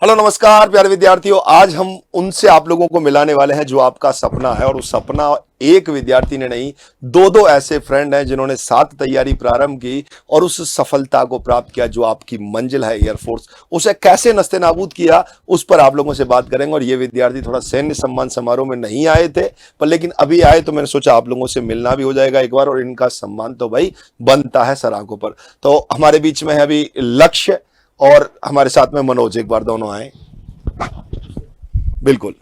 Hello नमस्कार प्यारे विद्यार्थियों। आज हम उनसे आप लोगों को मिलाने वाले हैं जो आपका सपना है। और उस सपना एक विद्यार्थी ने नहीं, दो दो ऐसे फ्रेंड हैं जिन्होंने साथ तैयारी प्रारंभ की और उस सफलता को प्राप्त किया जो आपकी मंजिल है एयरफोर्स। उसे कैसे नस्ते नाबूद किया उस पर आप लोगों से बात करेंगे। और ये विद्यार्थी थोड़ा सैन्य सम्मान समारोह में नहीं आए थे, पर लेकिन अभी आए तो मैंने सोचा आप लोगों से मिलना भी हो जाएगा एक बार, और इनका सम्मान तो भाई बनता है सर आंखों पर। तो हमारे बीच में है अभी लक्ष्य और हमारे साथ में मनोज, एक बार दोनों आए। बिल्कुल।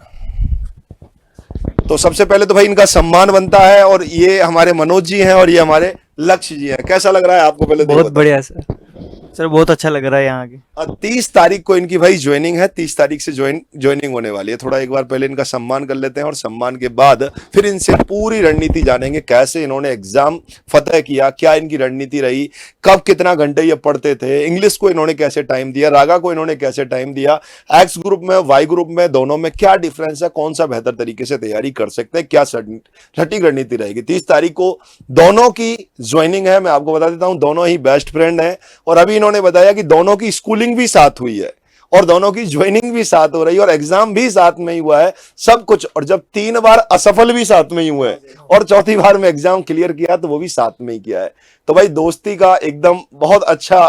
तो सबसे पहले तो भाई इनका सम्मान बनता है, और ये हमारे मनोज जी हैं और ये हमारे लक्ष्य जी हैं। कैसा लग रहा है आपको, पहले तो बहुत बढ़िया सर बहुत अच्छा लग रहा है यहाँ के। 30 तारीख को इनकी भाई ज्वाइनिंग है, 30 तारीख से ज्वाइनिंग होने वाली है। थोड़ा एक बार पहले इनका सम्मान कर लेते हैं और सम्मान के बाद फिर इनसे पूरी रणनीति जानेंगे, कैसे इन्होंने एग्जाम फतेह किया, क्या इनकी रणनीति रही, कब कितना घंटे ये पढ़ते थे, इंग्लिश को इन्होंने कैसे टाइम दिया, रागा को इन्होंने कैसे टाइम दिया, एक्स ग्रुप में वाई ग्रुप में दोनों में क्या डिफरेंस है, कौन सा बेहतर तरीके से तैयारी कर सकते हैं, क्या सटीक रणनीति रहेगी। 30 तारीख को दोनों की ज्वाइनिंग है। मैं आपको बता देता हूं दोनों ही बेस्ट फ्रेंड हैं, और अभी इन्होंने बताया कि दोनों की स्कूलिंग भी साथ हुई है और दोनों की ज्वाइनिंग भी साथ हो रही है और एग्जाम भी साथ में ही हुआ है, सब कुछ। और जब 3 बार असफल भी साथ में ही हुए हैं और चौथी बार में एग्जाम क्लियर किया तो वो भी साथ में ही किया है। तो भाई दोस्ती का एकदम बहुत अच्छा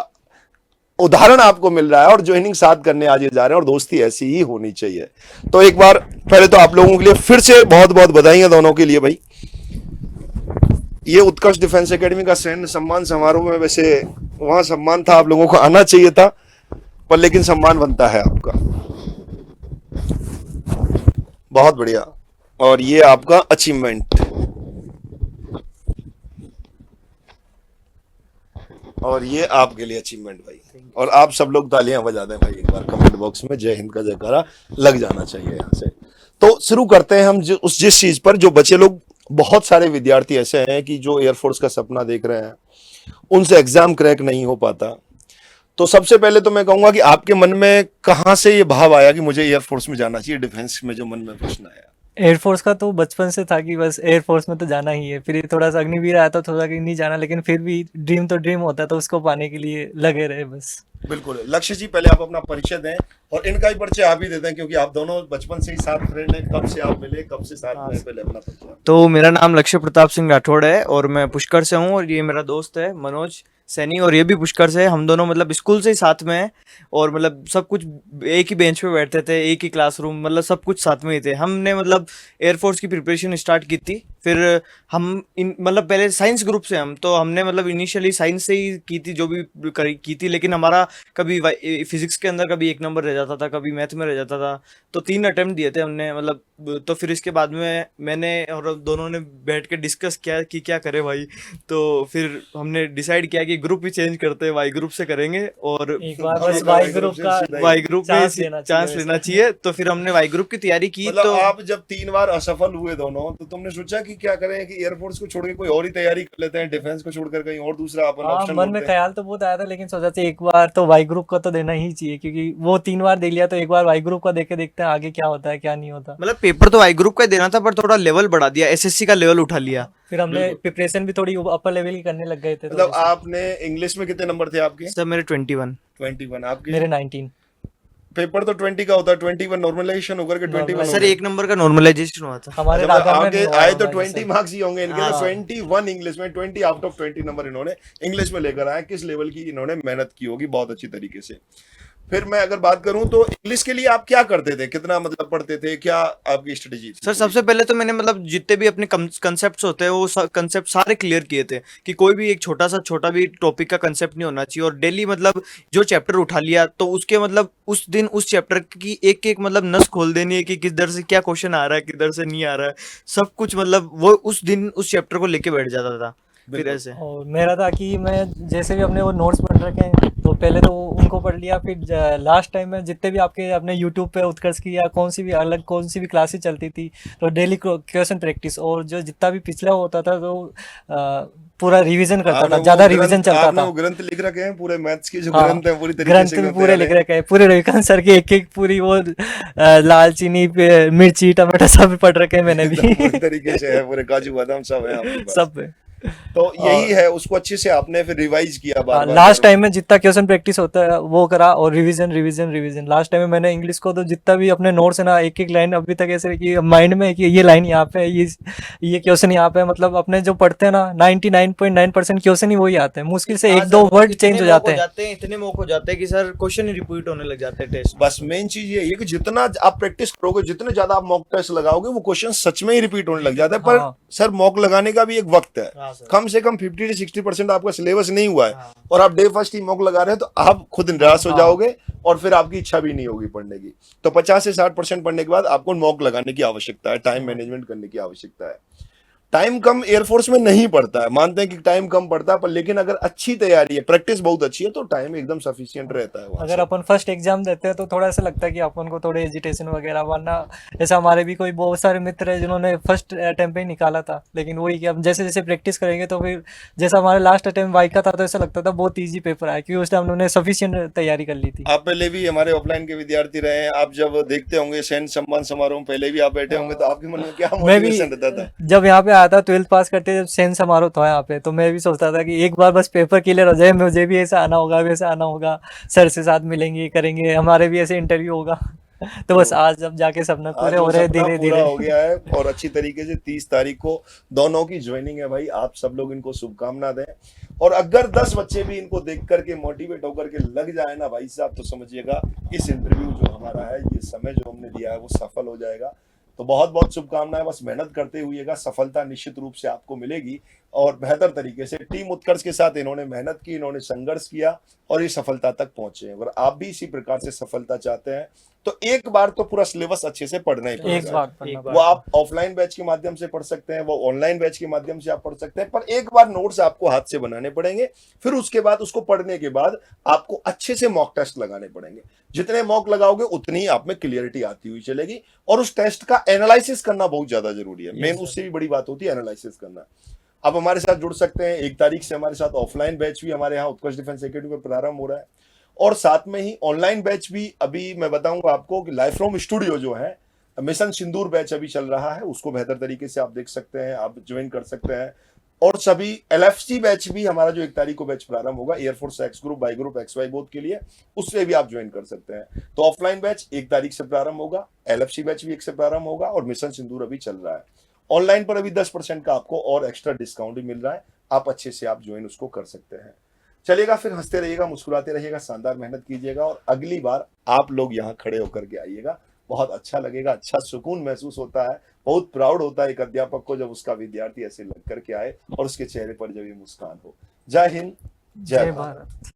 उदाहरण आपको मिल रहा है, और ज्वाइनिंग साथ करने आज ये जा रहे हैं, और दोस्ती ऐसी ही होनी चाहिए। तो एक बार पहले तो आप लोगों के लिए फिर से बहुत बहुत बधाई दोनों के लिए। भाई ये उत्कर्ष डिफेंस एकेडमी का सैन्य सम्मान समारोह में, वैसे वहां सम्मान था, आप लोगों को आना चाहिए था, पर लेकिन सम्मान बनता है आपका। बहुत बढ़िया। और ये आपका अचीवमेंट, और ये आपके लिए अचीवमेंट भाई। और आप सब लोग तालियां बजा दें भाई एक बार कमेंट बॉक्स में, जय हिंद का जयकारा लग जाना चाहिए यहाँ से। तो शुरू करते हैं हम जिस चीज पर, जो बच्चे लोग, बहुत सारे विद्यार्थी ऐसे हैं कि जो एयरफोर्स का सपना देख रहे हैं, उनसे एग्जाम क्रैक नहीं हो पाता। तो सबसे पहले तो मैं कहूंगा कि आपके मन में कहां से ये भाव आया कि मुझे एयरफोर्स में जाना चाहिए, डिफेंस में जो मन में प्रश्न आया? एयरफोर्स का तो बचपन से था कि बस एयरफोर्स में तो जाना ही है। फिर थोड़ा सा अग्निवीर आया तो थोड़ा कि नहीं जाना, लेकिन फिर भी ड्रीम तो ड्रीम होता है, तो उसको पाने के लिए लगे रहे बस। बिल्कुल। लक्ष्य जी, पहले आप अपना परिचय दें और इनका ही परिचय आप ही देते हैं, क्योंकि आप दोनों बचपन से ही साथ फ्रेंड हैं। कब से आप मिले, कब से साथ में? पहले अपना परिचय। तो मेरा नाम लक्ष्य प्रताप सिंह राठौड़ है और मैं पुष्कर से हूँ, और ये मेरा दोस्त है मनोज सैनी, और ये भी पुष्कर से है। हम दोनों मतलब स्कूल से ही साथ में हैं, और मतलब सब कुछ एक ही बेंच पे बैठते थे, एक ही क्लासरूम, मतलब सब कुछ साथ में ही थे। हमने मतलब एयरफोर्स की प्रिपरेशन स्टार्ट की थी। फिर हम मतलब पहले साइंस ग्रुप से, हम तो हमने मतलब इनिशियली साइंस से ही की थी, जो भी की थी, लेकिन हमारा कभी फिजिक्स के अंदर कभी 1 नंबर रह जाता था, कभी मैथ में रह जाता था। तो 3 अटेम्प्ट दिए थे हमने मतलब। तो फिर इसके बाद में मैंने और दोनों ने बैठ के डिस्कस किया कि क्या करें भाई। तो फिर हमने डिसाइड किया कि ग्रुप ही चेंज करते हैं, वाई ग्रुप से करेंगे, और एक बार बस वाई ग्रुप में चांस लेना चाहिए। तो फिर हमने वाई ग्रुप की तैयारी की। मतलब तो आप जब 3 बार असफल हुए दोनों, तो तुमने सोचा कि क्या करें, कि एयरफोर्स को छोड़ के कोई और ही तैयारी कर लेते हैं, डिफेंस को छोड़कर कहीं और दूसरा अपन ऑप्शन मन में ख्याल तो बहुत आया था, लेकिन सोचा था एक बार तो वाई ग्रुप का तो देना ही चाहिए, क्योंकि वो 3 बार दे लिया, तो एक बार वाई ग्रुप का देके देखते हैं आगे क्या होता है क्या नहीं होता। मतलब पेपर तो वाई ग्रुप का देना था, पर थोड़ा लेवल बढ़ा दिया, एसएससी का लेवल उठा लिया। फिर हमने प्रिपरेशन भी थोड़ी अपर लेवल की करने लग गए थे। मतलब आपने इंग्लिश में कितने नंबर थे आपके? सर मेरे 21 आपके? मेरे 19। पेपर तो 20 का होता है, 21 नॉर्मलाइजेशन होकर के 21 सर 1 नंबर का नॉर्मलाइजेशन हुआ था हमारे आगे आए तो 20 मार्क्स ही होंगे इनके। 21 इंग्लिश में, 20 आउट ऑफ 20 नंबर इन्होंने इंग्लिश में लेकर आए। किस लेवल की इन्होंने मेहनत की होगी, बहुत अच्छी तरीके से। फिर मैं अगर बात करूं तो इंग्लिश के लिए आप क्या करते थे, कितना मतलब पढ़ते थे, क्या आपकी स्ट्रेटेजी थी? सर सबसे पहले तो मैंने मतलब जितने भी अपने कंसेप्ट्स होते हैं वो कंसेप्ट सारे क्लियर किए थे, कि कोई भी एक छोटा भी टॉपिक का कंसेप्ट नहीं होना चाहिए। और डेली मतलब जो चैप्टर उठा लिया, तो उसके मतलब उस दिन उस चैप्टर की एक एक मतलब नस खोल देनी है, कि किधर से क्या क्वेश्चन आ रहा है, किधर से नहीं आ रहा है, सब कुछ मतलब वो उस दिन उस चैप्टर को लेके बैठ जाता था। फिर ऐसे और मेरा था कि मैं जैसे भी अपने वो नोट्स बन रखे हैं, तो पहले तो उनको पढ़ लिया। फिर लास्ट टाइम में जितने भी आपके अपने यूट्यूब पे उत्कर्ष की या कौन सी भी क्लासेस चलती थी, तो डेली क्वेश्चन प्रैक्टिस, और जो जितना भी पिछला होता था तो पूरा रिवीजन करता था, ज्यादा रिवीजन चलता था। वो ग्रंथ लिख रखे हैं पूरे मैथ्स के, जो ग्रंथ हैं पूरी तरीके ग्रंथ से भी पूरे लिख रखे हैं, पूरे रविकांत सर के एक पूरी वो लाल चीनी पे मिर्ची टमाटर सब पढ़ रखे हैं मैंने भी। पूरी तरीके से है, पूरे काजू बादाम सब है आपके पास। सब है। तो यही है, उसको अच्छे से आपने फिर रिवाइज किया बार बार लास्ट टाइम में जितना क्वेश्चन प्रैक्टिस होता है वो करा, और revision revision revision. Last time में मैंने इंग्लिश को तो जितना भी अपने नोट्स है ना, एक एक लाइन अभी तक ऐसे कि माइंड में है कि ये लाइन यहाँ पे है, ये क्वेश्चन यहाँ पे है। मतलब अपने जो पढ़ते हैं ना 99.9% क्वेश्चन ही वही आते हैं, मुश्किल से हाँ एक सर, दो मतलब वर्ड चेंज हो जाते हैं। इतने मौके हो जाते हैं कि सर क्वेश्चन ही रिपीट होने लग जाते हैं टेस्ट। बस मेन चीज ये है कि जितना आप प्रैक्टिस करोगे, जितने ज्यादा आप मॉक टेस्ट लगाओगे, वो क्वेश्चन सच में ही रिपीट होने लग जाता है। पर हाँ। सर मॉक लगाने का भी एक वक्त है, हाँ सर। कम से कम 50 से 60% आपका सिलेबस नहीं हुआ है, हाँ। और आप डे फर्स्ट ही मॉक लगा रहे हैं, तो आप खुद निराश हो हाँ। जाओगे और फिर आपकी इच्छा भी नहीं होगी पढ़ने की। तो 50 से 60% पढ़ने के बाद आपको मॉक लगाने की आवश्यकता है, टाइम मैनेजमेंट करने की आवश्यकता है। टाइम कम एयरफोर्स में नहीं पड़ता है, मानते हैं कि टाइम कम पड़ता है, पर लेकिन अगर अच्छी तैयारी है, प्रैक्टिस बहुत अच्छी है, तो टाइम एकदम सफिशिएंट रहता है वहां अगर से। अपन फर्स्ट एग्जाम देते हैं तो थोड़ा ऐसा लगता है कि अपन को थोड़े एजिटेशन वगैरह, वरना ऐसा हमारे भी कोई बहुत सारे मित्र है जिन्होंने फर्स्ट अटेम्प्ट ही निकाला था। लेकिन वही कि अब जैसे जैसे प्रैक्टिस करेंगे तो फिर, जैसा हमारा लास्ट अटेम्प्ट वाइका था तो ऐसा लगता था बहुत ईजी पेपर आया, क्योंकि उस टाइम उन्होंने सफिशियंट तैयारी कर ली थी। आप पहले भी हमारे ऑफलाइन के विद्यार्थी रहे हैं, आप जब देखते होंगे सैन्य सम्मान समारोह में पहले भी आप बैठे होंगे, तो आपके मन में क्या मैं भी मोटिवेशन रहता था? जब यहाँ पे आया था 12th पास करते, जब सेंस समारोह था यहाँ पे, तो मैं भी सोचता था कि एक बार बस पेपर क्लियर हो जाए, मुझे भी ऐसा आना होगा, वैसा आना होगा, सर से साथ मिलेंगे, करेंगे, हमारे भी ऐसे इंटरव्यू होगा। तो बस आज जब जाके सपने आज पूरे वो हो रहे हैं सपना धीरे पूरा धीरे। हो गया है, और अच्छी तरीके से 30 तारीख को दोनों की ज्वाइनिंग है भाई। आप सब लोग इनको शुभकामना दें, और अगर 10 बच्चे भी इनको देख करके मोटिवेट होकर के लग जाए ना भाई साहब, तो समझिएगा इस इंटरव्यू जो हमारा है, ये समय जो हमने दिया है, वो सफल हो जाएगा। तो बहुत बहुत शुभकामनाएं, बस मेहनत करते हुईएगा, सफलता निश्चित रूप से आपको मिलेगी। और बेहतर तरीके से टीम उत्कर्ष के साथ इन्होंने मेहनत की, इन्होंने संघर्ष किया, और ये सफलता तक पहुंचे हैं। अगर आप भी इसी प्रकार से सफलता चाहते हैं, तो एक बार तो पूरा सिलेबस अच्छे से पढ़ना ही एक पड़ेगा। बार पढ़ना वो आप ऑफलाइन बैच के माध्यम से पढ़ सकते हैं, वो ऑनलाइन बैच के माध्यम से आप पढ़ सकते हैं, पर एक बार नोट्स आपको हाथ से बनाने पड़ेंगे। फिर उसके बाद उसको पढ़ने के बाद आपको अच्छे से मॉक टेस्ट लगाने पड़ेंगे। जितने मॉक लगाओगे उतनी ही आप में क्लियरिटी आती हुई चलेगी, और उस टेस्ट का एनालिसिस करना बहुत ज्यादा जरूरी है। मेन उससे भी बड़ी बात होती है एनालिसिस करना। आप हमारे साथ जुड़ सकते हैं, 1 तारीख से हमारे साथ ऑफलाइन बैच भी हमारे यहाँ उत्कर्ष डिफेंस एकेडमी में प्रारंभ हो रहा है, और साथ में ही ऑनलाइन बैच भी। अभी मैं बताऊंगा आपको कि लाइफ फ्रॉम स्टूडियो जो है, मिशन सिंदूर बैच अभी चल रहा है, उसको बेहतर तरीके से आप देख सकते हैं, आप ज्वाइन कर सकते हैं। और सभी एलएफसी बैच भी हमारा जो 1 तारीख को बैच प्रारंभ होगा, air force X group, Y group, X Y both के लिए, उससे भी आप ज्वाइन कर सकते हैं। तो ऑफलाइन बैच 1 तारीख से प्रारंभ होगा, एलएफसी बैच भी 1 से प्रारंभ होगा, और मिशन सिंदूर अभी चल रहा है। ऑनलाइन पर अभी 10% का आपको और एक्स्ट्रा डिस्काउंट भी मिल रहा है, आप अच्छे से आप ज्वाइन उसको कर सकते हैं। चलिएगा, फिर हंसते रहिएगा, मुस्कुराते रहिएगा, शानदार मेहनत कीजिएगा, और अगली बार आप लोग यहाँ खड़े होकर के आइएगा। बहुत अच्छा लगेगा, अच्छा सुकून महसूस होता है, बहुत प्राउड होता है एक अध्यापक को जब उसका विद्यार्थी ऐसे लग करके आए और उसके चेहरे पर जब ये मुस्कान हो। जय हिंद, जय जय भारत। भारत।